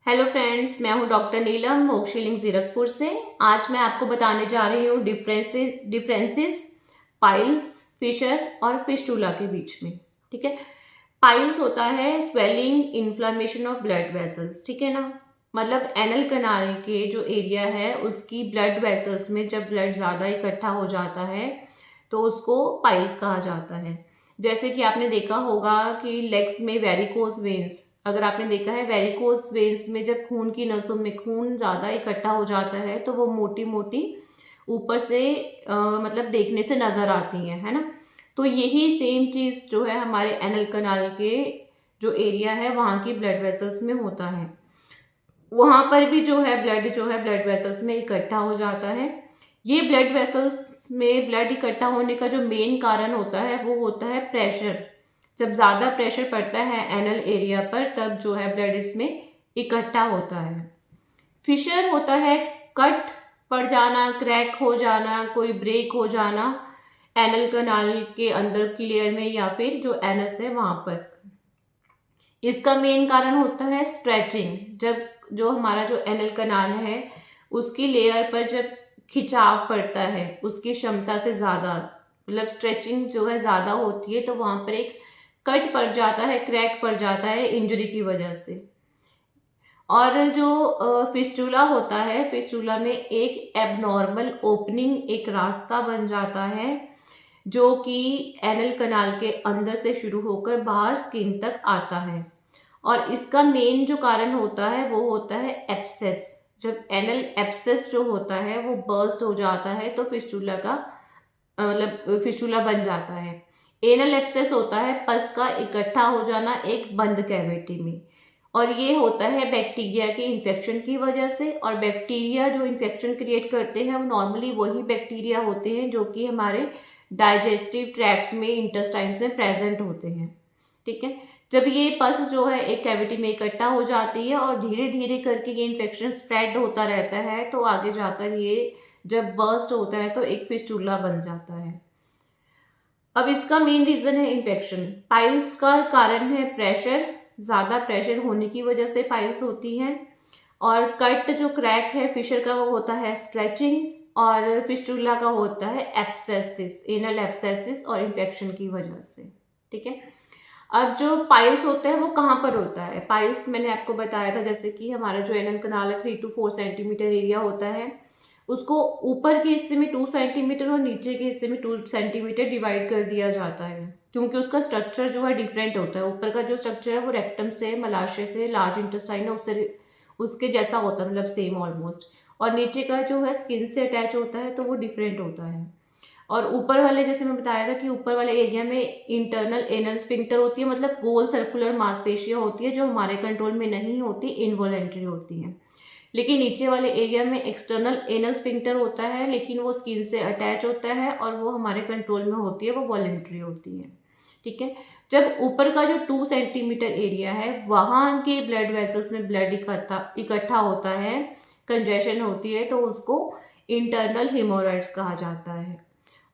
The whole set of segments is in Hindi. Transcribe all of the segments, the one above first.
हेलो फ्रेंड्स, मैं हूं डॉक्टर नीलम मोक्षलिंग जीरकपुर से। आज मैं आपको बताने जा रही हूँ डिफरेंसेस पाइल्स, फिशर और फिस्टुला के बीच में। ठीक है। पाइल्स होता है swelling inflammation of blood vessels. ठीक है ना। मतलब एनल कनाल के जो एरिया है उसकी ब्लड वेसल्स में जब ब्लड ज़्यादा इकट्ठा हो जाता है तो उसको पाइल्स कहा जाता है। जैसे कि आपने देखा होगा कि लेग्स में वेरिकोज वेन्स, अगर आपने देखा है वेरिकोज वेन्स में जब खून की नसों में खून ज़्यादा इकट्ठा हो जाता है तो वो मोटी मोटी ऊपर से मतलब देखने से नज़र आती है ना। तो यही सेम चीज़ जो है हमारे एनल कनाल के जो एरिया है वहाँ की ब्लड वेसल्स में होता है। वहाँ पर भी जो है ब्लड वेसल्स में इकट्ठा हो जाता है। ये ब्लड वेसल्स में ब्लड इकट्ठा होने का जो मेन कारण होता है वो होता है प्रेशर। जब ज़्यादा प्रेशर पड़ता है एनल एरिया पर तब जो है ब्लड इसमें इकट्ठा होता है। फिशर होता है कट पड़ जाना, क्रैक हो जाना, कोई ब्रेक हो जाना एनल कनाल के अंदर की लेयर में या फिर जो एनस है वहाँ पर। इसका मेन कारण होता है स्ट्रेचिंग। जब जो हमारा जो एनल कनाल है उसकी लेयर पर जब खिंचाव पड़ता है उसकी क्षमता से ज़्यादा, मतलब स्ट्रेचिंग जो है ज़्यादा होती है तो वहाँ पर एक कट पड़ जाता है, क्रैक पड़ जाता है इंजरी की वजह से। और जो फिस्टुला होता है, फिस्टुला में एक एबनॉर्मल ओपनिंग, एक रास्ता बन जाता है जो कि एनल कनाल के अंदर से शुरू होकर बाहर स्किन तक आता है। और इसका मेन जो कारण होता है वो होता है एब्सेस। जब एनल एब्सेस जो होता है वो बर्स्ट हो जाता है तो फिस्टुला का मतलब फिस्टुला बन जाता है। एनल एब्सेस होता है पस का इकट्ठा हो जाना एक बंद कैविटी में, और ये होता है बैक्टीरिया के इन्फेक्शन की वजह से। और बैक्टीरिया जो इन्फेक्शन क्रिएट करते हैं वो नॉर्मली वही बैक्टीरिया होते हैं जो कि हमारे डाइजेस्टिव ट्रैक्ट में, इंटेस्टाइन्स में प्रेजेंट होते हैं। ठीक है। जब ये पस जो है एक कैविटी में इकट्ठा हो जाती है और धीरे धीरे करके ये इन्फेक्शन स्प्रेड होता रहता है तो आगे जाकर ये जब बर्स्ट होता है तो एक फिस्टुला बन जाता है। अब इसका मेन रीजन है इन्फेक्शन। पाइल्स का कारण है प्रेशर। ज़्यादा प्रेशर होने की वजह से पाइल्स होती है। और कट जो क्रैक है फिशर का वो होता है स्ट्रेचिंग, और फिस्टुला का होता है एब्सेसिस, एनल एब्सेसिस और इन्फेक्शन की वजह से। ठीक है। अब जो पाइल्स होता है वो कहाँ पर होता है? पाइल्स मैंने आपको बताया था जैसे कि हमारा जो एनल कनाल है 3 to 4 सेंटीमीटर एरिया होता है, उसको ऊपर के हिस्से में 2 सेंटीमीटर और नीचे के हिस्से में 2 सेंटीमीटर डिवाइड कर दिया जाता है, क्योंकि उसका स्ट्रक्चर जो है डिफरेंट होता है। ऊपर का जो स्ट्रक्चर है वो रेक्टम से, मलाशय से, लार्ज इंटेस्टाइन है उससे, उसके जैसा होता है, मतलब सेम ऑलमोस्ट। और नीचे का जो है स्किन से अटैच होता है तो वो डिफरेंट होता है। और ऊपर वाले, जैसे मैं बताया था कि ऊपर वाले एरिया में इंटरनल एनल स्फिंक्टर होती है, मतलब गोल सर्कुलर मांसपेशियां होती है जो हमारे कंट्रोल में नहीं होती, इनवॉलेंट्री होती है। लेकिन नीचे वाले एरिया में एक्सटर्नल एनल स्फिंक्टर होता है लेकिन वो स्किन से अटैच होता है और वो हमारे कंट्रोल में होती है, वो वॉलेंट्री होती है। ठीक है। जब ऊपर का जो 2 सेंटीमीटर एरिया है वहां के ब्लड वेसल्स में ब्लड इकट्ठा इकट्ठा होता है, कंजेशन होती है, तो उसको इंटरनल हेमोरॉइड्स कहा जाता है।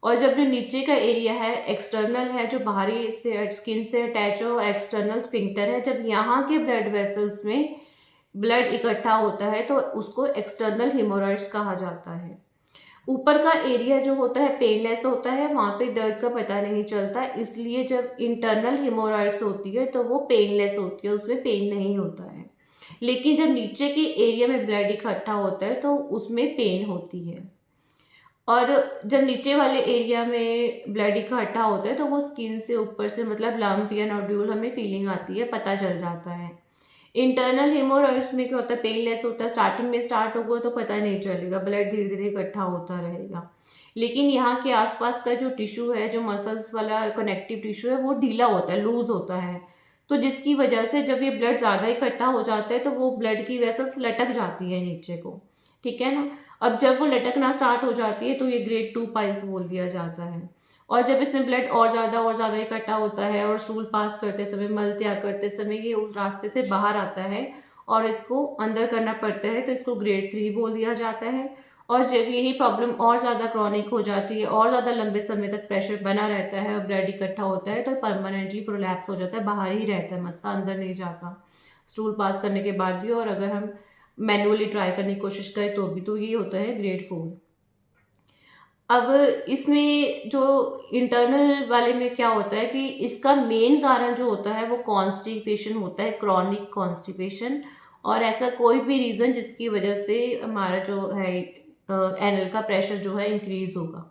और जब जो नीचे का एरिया है एक्सटर्नल है, जो बाहरी से स्किन से अटैच हो, एक्सटर्नल स्फिंक्टर है, जब यहाँ के ब्लड वेसल्स में ब्लड इकट्ठा होता है तो उसको एक्सटर्नल हेमोरॉइड्स कहा जाता है। ऊपर का एरिया जो होता है पेनलेस होता है, वहाँ पे दर्द का पता नहीं चलता, इसलिए जब इंटरनल हेमोरॉइड्स होती है तो वो पेनलेस होती है, उसमें पेन नहीं होता है। लेकिन जब नीचे के एरिया में ब्लड इकट्ठा होता है तो उसमें पेन होती है। और जब नीचे वाले एरिया में ब्लड इकट्ठा होता है तो वो स्किन से ऊपर से, मतलब लम्प या नोड्यूल, हमें फीलिंग आती है, पता चल जाता है। इंटरनल हेमोरॉइड्स में क्या होता है, पेनलेस होता है, स्टार्टिंग में स्टार्ट होगा तो पता नहीं चलेगा, ब्लड धीरे धीरे इकट्ठा होता रहेगा। लेकिन यहाँ के आसपास का जो टिश्यू है, जो मसल्स वाला कनेक्टिव टिश्यू है, वो ढीला होता है, लूज होता है। तो जिसकी वजह से जब ये ब्लड ज़्यादा इकट्ठा हो जाता है तो वो ब्लड की वेसल्स लटक जाती है नीचे को। ठीक है ना। अब जब वो लटकना स्टार्ट हो जाती है तो ये ग्रेड 2 पाइल्स बोल दिया जाता है। और जब इसमें ब्लड और ज़्यादा इकट्ठा होता है और स्टूल पास करते समय, मल त्याग करते समय ये उस रास्ते से बाहर आता है और इसको अंदर करना पड़ता है तो इसको ग्रेड 3 बोल दिया जाता है। और जब यही प्रॉब्लम और ज़्यादा क्रॉनिक हो जाती है और ज़्यादा लंबे समय तक प्रेशर बना रहता है और ब्लड इकट्ठा होता है तो परमानेंटली प्रोलैप्स हो जाता है, बाहर ही रहता है, मसला अंदर नहीं जाता। स्टूल पास करने के बाद भी, और अगर हम मैनुअली ट्राई करने की कोशिश करें तो भी, तो ये होता है ग्रेड 4। अब इसमें जो इंटरनल वाले में क्या होता है कि इसका मेन कारण जो होता है वो कॉन्स्टिपेशन होता है, क्रॉनिक कॉन्स्टिपेशन। और ऐसा कोई भी रीज़न जिसकी वजह से हमारा जो है एनल का प्रेशर जो है इंक्रीज होगा,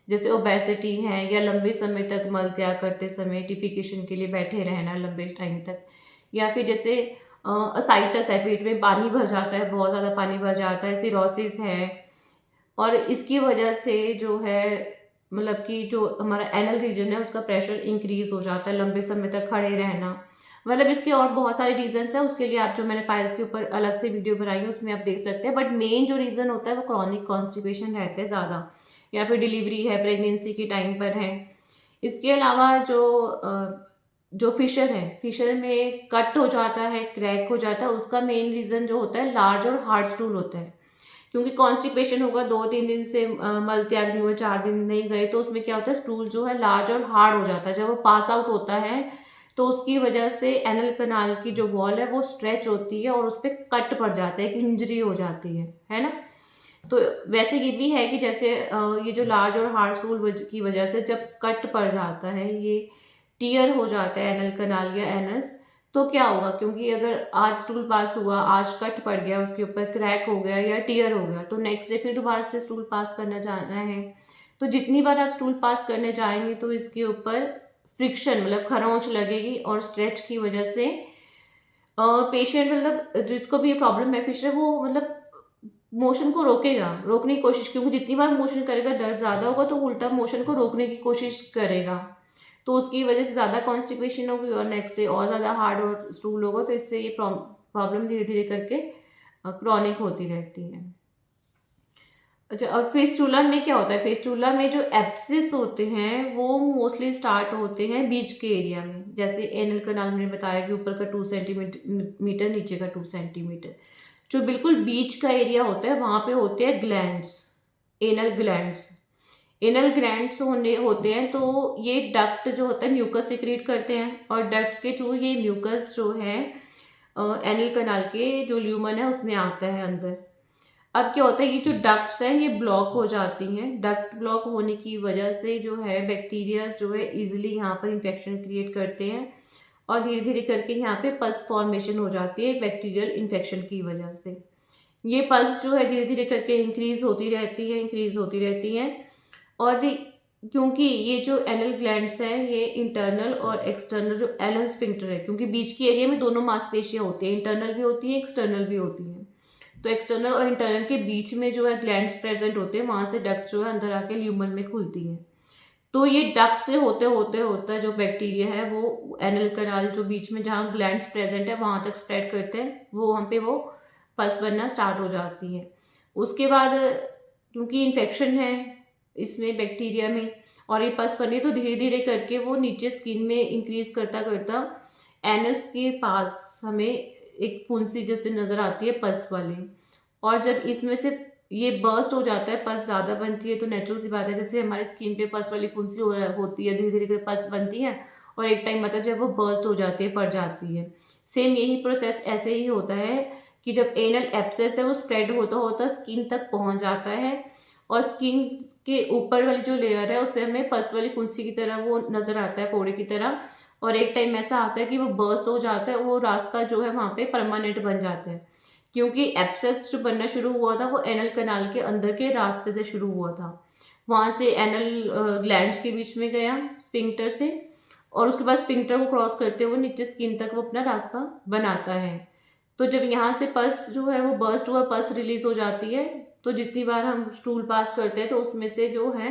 जैसे ओबेसिटी है, या लंबे समय तक मल त्याग करते समय डिफिकेशन के लिए बैठे रहना लंबे टाइम तक, या फिर जैसे असाइटस है, पेट में पानी भर जाता है, बहुत ज़्यादा पानी भर जाता है, सिरोसिस है, और इसकी वजह से जो है मतलब कि जो हमारा एनल रीजन है उसका प्रेशर इंक्रीज हो जाता है, लंबे समय तक खड़े रहना, मतलब इसके और बहुत सारे रीजंस हैं। उसके लिए आप जो मैंने पाइल्स के ऊपर अलग से वीडियो बनाई है उसमें आप देख सकते हैं। बट मेन जो रीज़न होता है वो क्रॉनिक कॉन्स्टिपेशन रहता है ज़्यादा, या फिर डिलीवरी है, प्रेगनेंसी के टाइम पर है। इसके अलावा जो फिशर है, फिशर में कट हो जाता है, क्रैक हो जाता है, उसका मेन रीज़न जो होता है लार्ज और हार्ड स्टूल होता है। क्योंकि कॉन्स्टिपेशन होगा, 2-3 दिन से मल त्याग नहीं हुआ, 4 दिन नहीं गए, तो उसमें क्या होता है स्टूल जो है लार्ज और हार्ड हो जाता है। जब वो पास आउट होता है तो उसकी वजह से एनल कनाल की जो वॉल है वो स्ट्रेच होती है और उस पर कट पड़ जाता है, एक इंजरी हो जाती है ना। तो वैसे ये भी है कि जैसे ये जो लार्ज और हार्ड स्टूल की वजह से जब कट पड़ जाता है, ये टीयर हो जाता है एनल कनाल या एनस, तो क्या होगा, क्योंकि अगर आज स्टूल पास हुआ, आज कट पड़ गया, उसके ऊपर क्रैक हो गया या टीयर हो गया, तो नेक्स्ट डे फिर दोबारा से स्टूल पास करना जाना है। तो जितनी बार आप स्टूल पास करने जाएंगे तो इसके ऊपर फ्रिक्शन मतलब खरोंच लगेगी, और स्ट्रेच की वजह से पेशेंट मतलब जिसको भी प्रॉब्लम है फिशर, वो मतलब मोशन को रोकेगा, रोकने की कोशिश, क्योंकि जितनी बार मोशन करेगा दर्द ज़्यादा होगा तो उल्टा मोशन को रोकने की कोशिश करेगा, तो उसकी वजह से ज़्यादा कॉन्स्टिपेशन होगी और नेक्स्ट डे और ज़्यादा हार्ड और स्टूल होगा, तो इससे ये प्रॉब्लम धीरे धीरे करके क्रॉनिक होती रहती है। अच्छा, और फिस्टुला में क्या होता है, फिस्टुला में जो एब्सिस होते हैं वो मोस्टली स्टार्ट होते हैं बीच के एरिया में, जैसे एनल कनाल मैंने बताया कि ऊपर का 2 सेंटीमीटर, नीचे का 2 सेंटीमीटर। जो बिल्कुल बीच का एरिया होता है वहाँ पे होते हैं glands, anal glands. Anal glands होते हैं, तो ये डक्ट जो होता है म्यूकस सिक्रीट करते हैं, और डक्ट के थ्रू ये म्यूकस जो है एनल कनाल के जो ल्यूमन है उसमें आता है अंदर। अब क्या होता है, ये जो डक्ट्स हैं ये ब्लॉक हो जाती हैं। डक्ट ब्लॉक होने की वजह से जो है बैक्टीरिया जो है इजिली यहाँ पर इन्फेक्शन क्रिएट करते हैं, और धीरे धीरे करके यहाँ पे पस फॉर्मेशन हो जाती है बैक्टीरियल इन्फेक्शन की वजह से। ये पस जो है धीरे धीरे करके इंक्रीज होती रहती है, इंक्रीज होती रहती है। और क्योंकि ये जो एनल ग्लैंड्स हैं ये इंटरनल और एक्सटर्नल जो एनल स्फिंक्टर है, क्योंकि बीच के एरिया में दोनों मांसपेशियां होती हैं, इंटरनल भी होती हैं, एक्सटर्नल भी होती हैं। तो एक्सटर्नल और इंटरनल के बीच में जो है ग्लैंड्स प्रेजेंट होते हैं, वहां से डक्ट जो है अंदर आके ल्यूमन में खुलती है। तो ये डक्ट से होते होते होता जो बैक्टीरिया है वो एनल कनाल जो बीच में जहाँ ग्लैंड्स प्रेजेंट है वहां तक स्प्रेड करते हैं, वो वहाँ पे वो पस बनना स्टार्ट हो जाती है। उसके बाद क्योंकि इन्फेक्शन है इसमें बैक्टीरिया में, और ये पस बनी, तो धीरे धीरे करके वो नीचे स्किन में इंक्रीज करता करता एनस के पास हमें एक फुंसी जैसे नज़र आती है पस वाली। और जब इसमें से ये बर्स्ट हो जाता है, पस ज़्यादा बनती है, तो नेचुरल सी बात है जैसे हमारी स्किन पे पस वाली फुंसी होती है, धीरे धीरे करके पस बनती है, और एक टाइम मतलब जब वो बर्स्ट हो जाती है, फट जाती है। सेम यही प्रोसेस ऐसे ही होता है कि जब एनल एब्सेस है वो स्प्रेड होता होता स्किन तक पहुंच जाता है, और स्किन के ऊपर वाली जो लेयर है उससे हमें पस वाली फुंसी की तरह वो नज़र आता है, फोड़े की तरह। और एक टाइम ऐसा आता है कि वो बर्स्ट हो जाता है, वो रास्ता जो है वहाँ पे परमानेंट बन जाता है, क्योंकि एब्सेस जो बनना शुरू हुआ था वो एनल कनाल के अंदर के रास्ते से शुरू हुआ था, वहाँ से एनल ग्लैंड्स के बीच में गया स्फिंक्टर से, और उसके बाद स्फिंक्टर को क्रॉस करते हुए नीचे स्किन तक वो अपना रास्ता बनाता है। तो जब यहाँ से पस जो है वो बर्स्ट हुआ, पस रिलीज हो जाती है, तो जितनी बार हम स्टूल पास करते हैं तो उसमें से जो है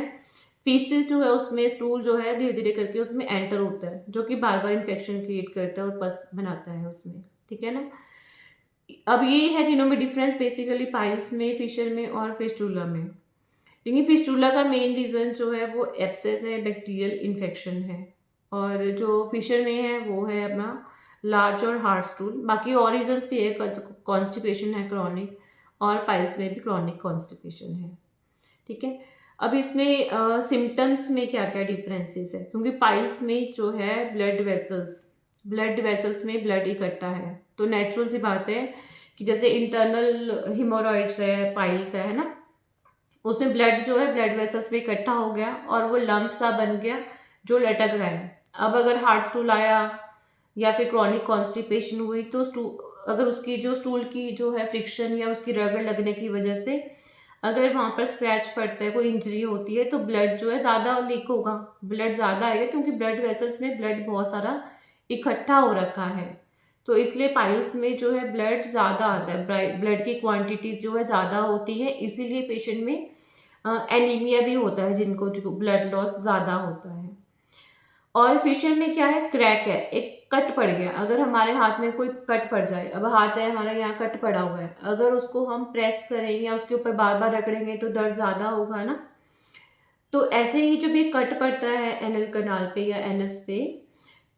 फीसिस जो है उसमें स्टूल जो है धीरे धीरे करके उसमें एंटर होता है, जो कि बार बार इन्फेक्शन क्रिएट करता है और पस बनाता है उसमें, ठीक है ना। अब ये है तीनों में डिफरेंस बेसिकली, पाइल्स में, फिशर में और फिस्टुला में। लेकिन फिस्टुला का मेन रीज़न जो है वो एब्सेस है, बैक्टीरियल इन्फेक्शन है, और जो फिशर में है वो है अपना लार्ज और हार्ड स्टूल। बाकी और रीजंस भी है, कॉन्स्टिपेशन है क्रॉनिक, और पाइल्स में भी क्रॉनिक कॉन्स्टिपेशन है, ठीक है। अब इसमें सिम्टम्स में क्या क्या डिफरेंसेस है, क्योंकि पाइल्स में जो है ब्लड वेसल्स में ब्लड इकट्ठा है, तो नेचुरल सी बात है कि जैसे इंटरनल हिमोरॉइड्स है, पाइल्स है ना, उसमें ब्लड जो है ब्लड वेसल्स में इकट्ठा हो गया और वो लंप सा बन गया जो लटक रहा है। अब अगर हार्ड स्टूल आया या फिर क्रॉनिक कॉन्स्टिपेशन हुई तो अगर उसकी जो स्टूल की जो है फ्रिक्शन या उसकी रगड़ लगने की वजह से अगर वहाँ पर स्क्रैच पड़ता है, कोई इंजरी होती है, तो ब्लड जो है ज़्यादा लीक होगा, ब्लड ज़्यादा आएगा क्योंकि ब्लड वेसल्स में ब्लड बहुत सारा इकट्ठा हो रखा है। तो इसलिए पाइल्स में जो है ब्लड ज़्यादा आता है, ब्लड की क्वांटिटी जो है ज़्यादा होती है, इसीलिए पेशेंट में एनीमिया भी होता है, जिनको जो ब्लड लॉस ज़्यादा होता है। और फिशर में क्या है, क्रैक है, एक कट पड़ गया। अगर हमारे हाथ में कोई कट पड़ जाए, अब हाथ है हमारा, यहाँ कट पड़ा हुआ है, अगर उसको हम प्रेस करेंगे या उसके ऊपर बार बार रगड़ेंगे तो दर्द ज़्यादा होगा ना। तो ऐसे ही जब ये कट पड़ता है एनल कनाल पे या एनस पे,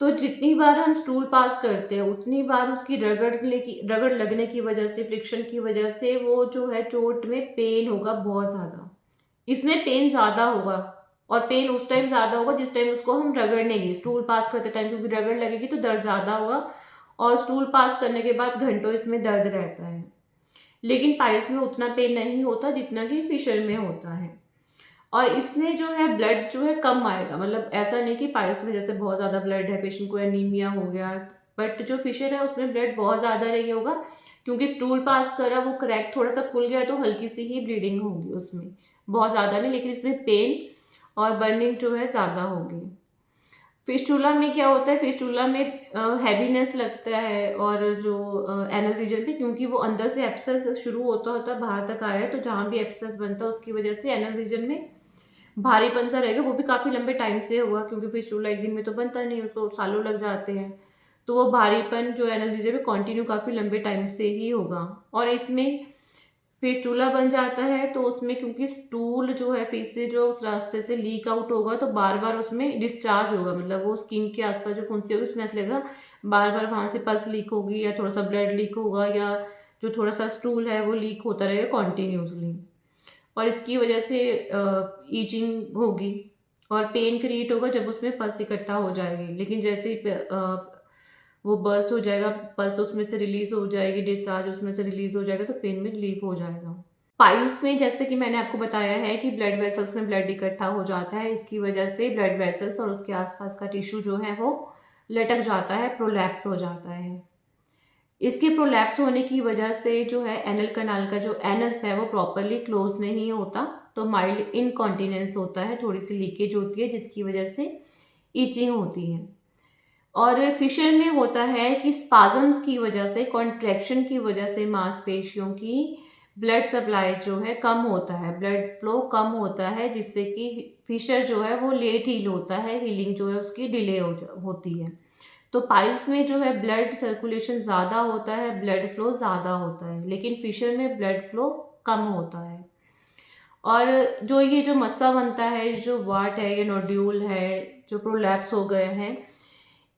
तो जितनी बार हम स्टूल पास करते हैं उतनी बार उसकी रगड़ लगने की वजह से, फ्रिक्शन की वजह से वो जो है चोट में पेन होगा बहुत ज़्यादा। इसमें पेन ज़्यादा होगा और पेन उस टाइम ज़्यादा होगा जिस टाइम उसको हम रगड़नेंगे स्टूल पास करते टाइम, क्योंकि रगड़ लगेगी तो दर्द ज़्यादा होगा और स्टूल पास करने के बाद घंटों इसमें दर्द रहता है। लेकिन पाइल्स में उतना पेन नहीं होता जितना कि फिशर में होता है। और इसमें जो है ब्लड जो है कम आएगा, मतलब ऐसा नहीं कि पाइल्स में जैसे बहुत ज़्यादा ब्लड है, पेशेंट को एनीमिया हो गया, बट जो फिशर है उसमें ब्लड बहुत ज़्यादा नहीं होगा क्योंकि स्टूल पास करा, वो क्रैक थोड़ा सा खुल गया तो हल्की सी ही ब्लीडिंग होगी उसमें, बहुत ज़्यादा नहीं, लेकिन इसमें पेन और बर्निंग जो है ज़्यादा होगी। फिस्टुला में क्या होता है, फिस्टुला में हैवीनेस लगता है और जो एनल रीजन पे, क्योंकि वो अंदर से एब्सेस शुरू होता होता बाहर तक आया है, तो जहाँ भी एब्सेस बनता है उसकी वजह से एनल रीजन में भारीपन सा रहेगा। वो भी काफ़ी लंबे टाइम से हुआ क्योंकि फिस्टुला एक दिन में तो बनता नहीं, उसको सालों लग जाते हैं। तो वो भारीपन जो एनल रीजन में कंटिन्यू काफ़ी लंबे टाइम से ही होगा। और इसमें फिस्टुला बन जाता है तो उसमें क्योंकि स्टूल जो है फिश से जो उस रास्ते से लीक आउट होगा तो बार बार उसमें डिस्चार्ज होगा, मतलब वो स्किन के आसपास जो फुंसी होगी उसमें ऐसा लगेगा बार बार वहाँ से पस लीक होगी या थोड़ा सा ब्लड लीक होगा या जो थोड़ा सा स्टूल है वो लीक होता रहेगा कॉन्टीन्यूसली, और इसकी वजह से ईचिंग होगी और पेन क्रिएट होगा जब उसमें पस इकट्ठा हो जाएगी। लेकिन जैसे ही वो बर्स्ट हो जाएगा, पस उसमें से रिलीज हो जाएगी, डिस्चार्ज उसमें से रिलीज हो जाएगा तो पेन में रिलीफ हो जाएगा। पाइल्स में जैसे कि मैंने आपको बताया है कि ब्लड वेसल्स में ब्लड इकट्ठा हो जाता है, इसकी वजह से ब्लड वेसल्स और उसके आसपास का टिश्यू जो है वो लटक जाता है, प्रोलैप्स हो जाता है। इसके प्रोलैप्स होने की वजह से जो है एनल कनाल का जो एनस है वो प्रॉपरली क्लोज नहीं होता, तो माइल्ड इनकॉन्टिनेंस होता है, थोड़ी सी लीकेज होती है जिसकी वजह से ईचिंग होती है। और फिशर में होता है कि स्पाजम्स की वजह से, कॉन्ट्रैक्शन की वजह से मांसपेशियों की ब्लड सप्लाई जो है कम होता है, ब्लड फ्लो कम होता है, जिससे कि फिशर जो है वो लेट हील होता है, हीलिंग जो है उसकी डिले होती है। तो पाइल्स में जो है ब्लड सर्कुलेशन ज़्यादा होता है, ब्लड फ्लो ज़्यादा होता है, लेकिन फिशर में ब्लड फ्लो कम होता है। और जो ये जो मस्सा बनता है, जो वाट है या नोड्यूल है जो प्रोलैप्स हो गए हैं,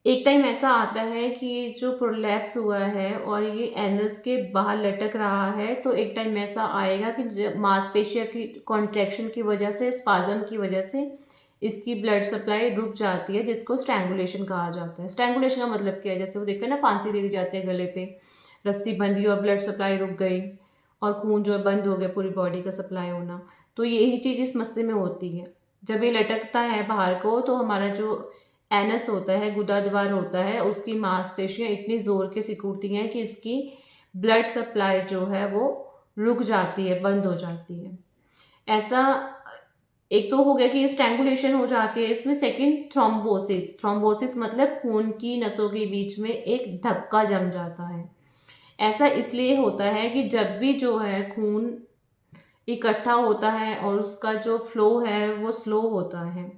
एक टाइम ऐसा आता है कि जो प्रोलैप्स हुआ है और ये एनस के बाहर लटक रहा है, तो एक टाइम ऐसा आएगा कि जब मांसपेशियों की कॉन्ट्रैक्शन की वजह से, स्पाजम की वजह से इसकी ब्लड सप्लाई रुक जाती है, जिसको स्ट्रैंगुलेशन कहा जाता है। स्ट्रैंगुलेशन का मतलब क्या है, जैसे वो देखो ना फांसी दे दी जाती है गले पे, रस्सी बंधी और ब्लड सप्लाई रुक गई और खून जो है बंद हो गया पूरी बॉडी का सप्लाई होना, तो यही चीज़ इस मस्से में होती है। जब ये लटकता है बाहर को तो हमारा जो एनस होता है, गुदाद्वार होता है, उसकी मांसपेशियां इतनी जोर के सिकुड़ती हैं कि इसकी ब्लड सप्लाई जो है वो रुक जाती है, बंद हो जाती है। ऐसा एक तो हो गया कि स्ट्रैंगुलेशन हो जाती है, इसमें सेकंड थ्रोम्बोसिस। थ्रोम्बोसिस मतलब खून की नसों के बीच में एक धक्का जम जाता है। ऐसा इसलिए होता है कि जब भी जो है खून इकट्ठा होता है और उसका जो फ्लो है वो स्लो होता है,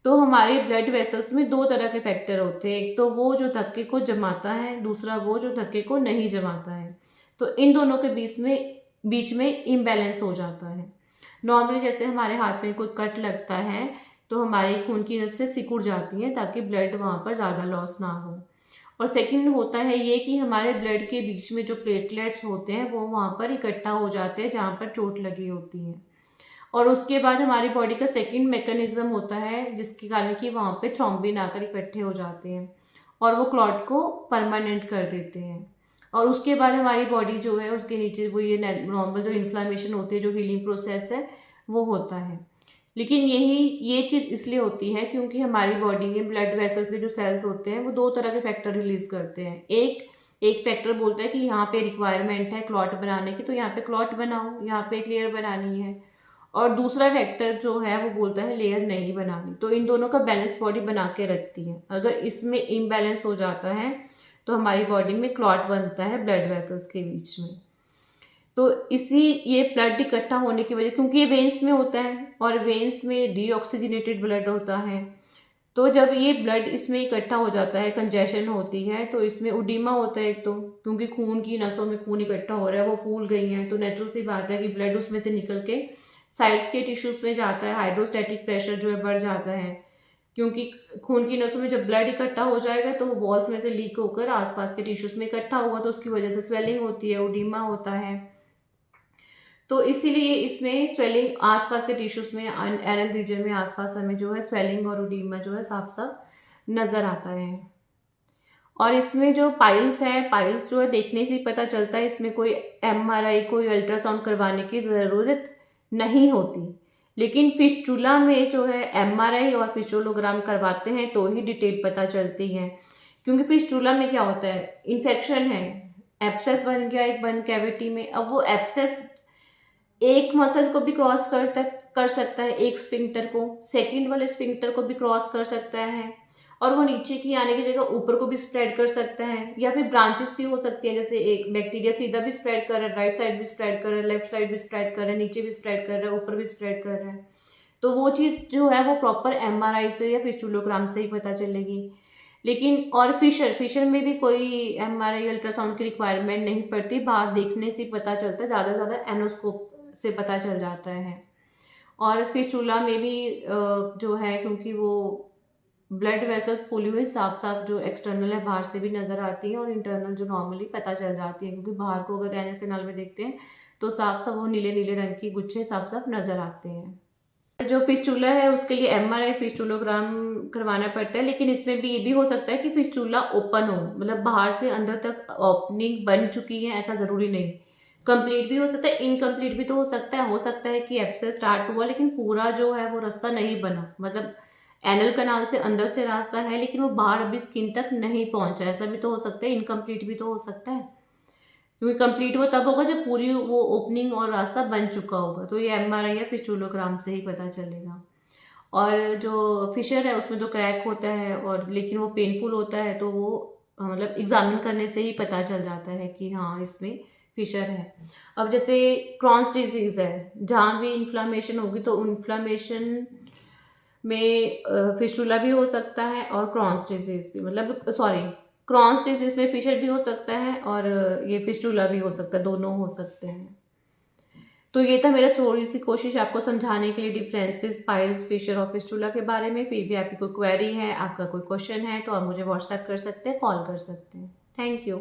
तो हमारे ब्लड वेसल्स में दो तरह के फैक्टर होते हैं, एक तो वो जो धक्के को जमाता है, दूसरा वो जो धक्के को नहीं जमाता है। तो इन दोनों के बीच में इम्बैलेंस हो जाता है। नॉर्मली जैसे हमारे हाथ में कोई कट लगता है तो हमारे खून की नसें सिकुड़ जाती हैं ताकि ब्लड वहाँ पर ज़्यादा लॉस ना हो। और सेकंड होता है ये कि हमारे ब्लड के बीच में जो प्लेटलेट्स होते हैं वो वहाँ पर इकट्ठा हो जाते हैं जहाँ पर चोट लगी होती है, और उसके बाद हमारी बॉडी का सेकंड मैकेनिज्म होता है जिसके कारण कि वहाँ पे थ्रोम्बिन आकर इकट्ठे हो जाते हैं और वो क्लॉट को परमानेंट कर देते हैं। और उसके बाद हमारी बॉडी जो है उसके नीचे वो ये नॉर्मल जो इन्फ्लामेशन होती है, जो हीलिंग प्रोसेस है वो होता है। लेकिन ये चीज़ इसलिए होती है क्योंकि हमारी बॉडी में ब्लड वेसल्स के जो सेल्स होते हैं वो दो तरह के फैक्टर रिलीज करते हैं। एक फैक्टर बोलता है कि यहाँ पे रिक्वायरमेंट है क्लॉट बनाने की, तो यहाँ पे क्लॉट बनाओ, यहाँ पे एक लेयर बनानी है। और दूसरा फैक्टर जो है वो बोलता है लेयर नहीं बनानी। तो इन दोनों का बैलेंस बॉडी बना के रखती है। अगर इसमें इम्बैलेंस हो जाता है तो हमारी बॉडी में क्लॉट बनता है ब्लड वेसल्स के बीच में। तो ये ब्लड इकट्ठा होने की वजह, क्योंकि ये वेन्स में होता है और वेन्स में डीऑक्सीजनेटेड ब्लड होता है, तो जब ये ब्लड इसमें इकट्ठा हो जाता है, कंजेशन होती है, तो इसमें उडीमा होता है एक तो, क्योंकि खून की नसों में खून इकट्ठा हो रहा है, वो फूल गई हैं, तो नेचुरल सी बात है कि ब्लड उसमें से निकल के साइड्स के टिश्यूज में जाता है। हाइड्रोस्टैटिक प्रेशर जो है बढ़ जाता है, क्योंकि खून की नसों में जब ब्लड इकट्ठा हो जाएगा तो वो वॉल्स में से लीक होकर आसपास के टिश्यूज में इकट्ठा होगा, तो उसकी वजह से स्वेलिंग होती है, उडीमा होता है। तो इसीलिए इसमें स्वेलिंग आसपास के टिश्यूज में, एनल रीजन में आसपास हमें जो है स्वेलिंग और उडीमा जो है साफ साफ नजर आता है। और इसमें जो पाइल्स है, पाइल्स जो है देखने से ही पता चलता है, इसमें कोई एमआरआई, कोई अल्ट्रासाउंड करवाने की ज़रूरत नहीं होती। लेकिन फिस्टुला में जो है एमआरआई और फिस्टुलोग्राम करवाते हैं तो ही डिटेल पता चलती है। क्योंकि फिस्टुला में क्या होता है, इन्फेक्शन है, एब्सेस बन गया एक बन कैविटी में। अब वो एब्सेस एक मसल को भी क्रॉस कर सकता है, एक स्फिंक्टर को, सेकंड वाले स्फिंक्टर को भी क्रॉस कर सकता है, और वो नीचे की आने की जगह ऊपर को भी स्प्रेड कर सकता है, या फिर ब्रांचेस भी हो सकती है। जैसे एक बैक्टीरिया सीधा भी स्प्रेड कर रहा है, राइट साइड भी स्प्रेड कर रहा है, लेफ्ट साइड भी स्प्रेड कर रहा है, नीचे भी स्प्रेड कर रहा है, ऊपर भी स्प्रेड कर रहा है। तो वो चीज़ जो है वो प्रॉपर एमआरआई से या फिस्टुलोग्राम से ही पता चलेगी। लेकिन और फिशर में भी कोई एमआरआई अल्ट्रासाउंड की रिक्वायरमेंट नहीं पड़ती, बाहर देखने से पता चलता है, ज़्यादा से ज़्यादा एनोस्कोप से पता चल जाता है। और फिस्टुला में भी जो है, क्योंकि वो ब्लड वेसल्स फूली हुई साफ साफ जो एक्सटर्नल है बाहर से भी नज़र आती है, और इंटरनल जो नॉर्मली पता चल जाती है, क्योंकि बाहर को अगर एनल कैनाल में देखते हैं तो साफ साफ वो नीले नीले रंग की गुच्छे साफ साफ नज़र आते हैं। जो फिस्टुला है उसके लिए एमआरआई फिस्टुलोग्राम करवाना पड़ता है। लेकिन इसमें भी ये भी हो सकता है कि फिस्टुला ओपन हो, मतलब बाहर से अंदर तक ओपनिंग बन चुकी है, ऐसा ज़रूरी नहीं। कंप्लीट भी हो सकता है, इनकम्प्लीट भी तो हो सकता है कि एब्सेस स्टार्ट हुआ लेकिन पूरा जो है वो रास्ता नहीं बना, मतलब एनल कनाल से अंदर से रास्ता है लेकिन वो बाहर अभी स्किन तक नहीं पहुंचा, ऐसा भी तो हो सकता है। इनकम्प्लीट भी तो हो सकता है, क्योंकि कंप्लीट वो तब होगा जब पूरी वो ओपनिंग और रास्ता बन चुका होगा। तो ये एमआरआई या फिस्टुलोग्राम से ही पता चलेगा। और जो फिशर है उसमें तो क्रैक होता है, और लेकिन वो पेनफुल होता है, तो वो मतलब एग्जामिन करने से ही पता चल जाता है कि हाँ इसमें फिशर है। अब जैसे क्रॉन्स डिजीज़ है, जहाँ भी इन्फ्लामेशन होगी तो इन्फ्लामेशन में फिस्टुला भी हो सकता है और क्रॉन्स डिजीज़ भी, मतलब सॉरी, क्रॉन्स डिजीज़ में फिशर भी हो सकता है और ये फिस्टुला भी हो सकता है, दोनों हो सकते हैं। तो ये था मेरा थोड़ी सी कोशिश आपको समझाने के लिए डिफरेंसेस पाइल्स, फिशर और फिस्टुला के बारे में। फिर भी आपकी कोई क्वेरी है, आपका कोई क्वेश्चन है तो आप मुझे व्हाट्सएप कर सकते हैं, कॉल कर सकते हैं। Thank you.